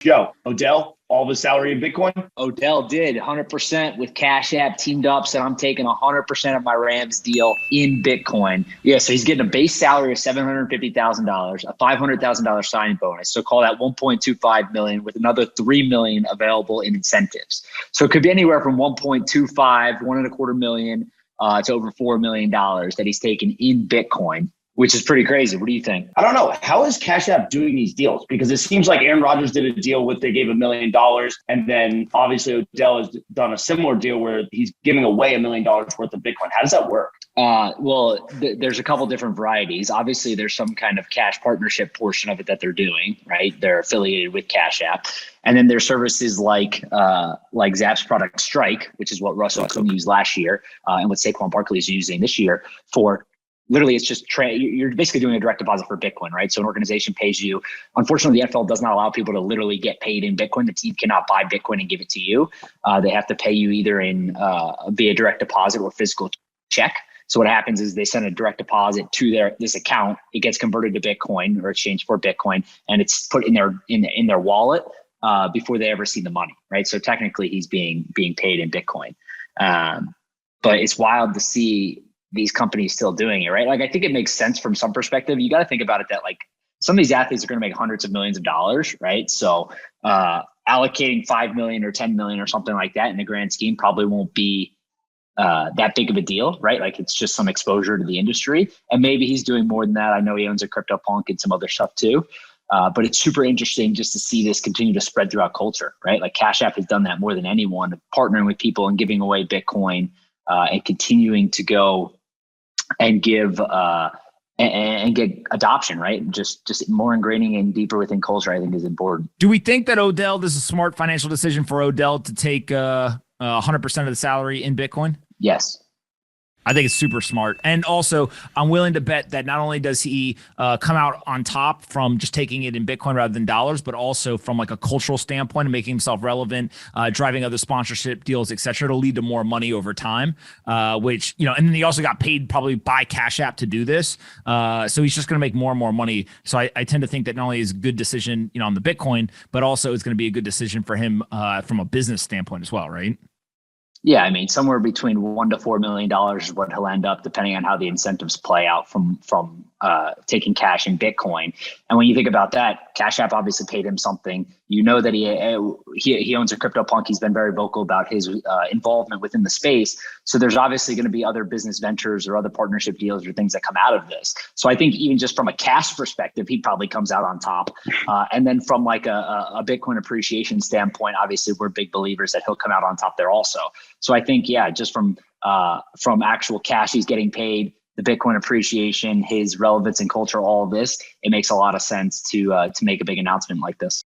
Joe, Odell, all of his salary in Bitcoin? Odell did 100% with Cash App, teamed up, said I'm taking 100% of my Rams deal in Bitcoin. Yeah, so he's getting a base salary of $750,000, a $500,000 signing bonus. So call that $1.25 million with another $3 million available in incentives. So it could be anywhere from 1.25, $1.25 million to over $4 million that he's taken in Bitcoin, which is pretty crazy. What do you think? I don't know. How is Cash App doing these deals? Because it seems like Aaron Rodgers did a deal with, they gave $1 million. And then obviously Odell has done a similar deal where he's giving away $1 million worth of Bitcoin. How does that work? There's a couple different varieties. Obviously, there's some kind of cash partnership portion of it that they're doing, right? They're affiliated with Cash App. And then there's services like Zap's product Strike, which is what Russell used last year, and what Saquon Barkley is using this year for. Literally, it's just you're basically doing a direct deposit for Bitcoin, right? So an organization pays you. Unfortunately, the NFL does not allow people to literally get paid in Bitcoin. The team cannot buy Bitcoin and give it to you. They have to pay you either in via direct deposit or physical check. So what happens is they send a direct deposit to this account. It gets converted to Bitcoin or exchanged for Bitcoin, and it's put in their wallet before they ever see the money, right? So technically, he's being paid in Bitcoin. But it's wild to see these companies still doing it, right? Like, I think it makes sense from some perspective. You got to think about it that like some of these athletes are going to make hundreds of millions of dollars, right? So allocating 5 million or 10 million or something like that in the grand scheme probably won't be that big of a deal, right? Like, it's just some exposure to the industry. And maybe he's doing more than that. I know he owns a CryptoPunk and some other stuff too. But it's super interesting just to see this continue to spread throughout culture, right? Like Cash App has done that more than anyone, partnering with people and giving away Bitcoin and continuing to go and give and get adoption, right? Just more ingraining and deeper within culture, I think, is important. Do we think that this is a smart financial decision for Odell to take 100% of the salary in Bitcoin? Yes. I think it's super smart. And also, I'm willing to bet that not only does he come out on top from just taking it in Bitcoin rather than dollars, but also from like a cultural standpoint and making himself relevant, driving other sponsorship deals, et cetera, to lead to more money over time, which, and then he also got paid probably by Cash App to do this. So he's just going to make more and more money. So I tend to think that not only is a good decision, on the Bitcoin, but also it's going to be a good decision for him from a business standpoint as well, right? Yeah, I mean, somewhere between $1 to $4 million is what he'll end up, depending on how the incentives play out from taking cash in Bitcoin. And when you think about that, Cash App obviously paid him something. You know that he owns a CryptoPunk. He's been very vocal about his involvement within the space. So there's obviously going to be other business ventures or other partnership deals or things that come out of this. So I think even just from a cash perspective, he probably comes out on top. And then from like a Bitcoin appreciation standpoint, obviously we're big believers that he'll come out on top there also. So I think, yeah, just from actual cash he's getting paid, the Bitcoin appreciation, his relevance in culture, all of this, it makes a lot of sense to make a big announcement like this.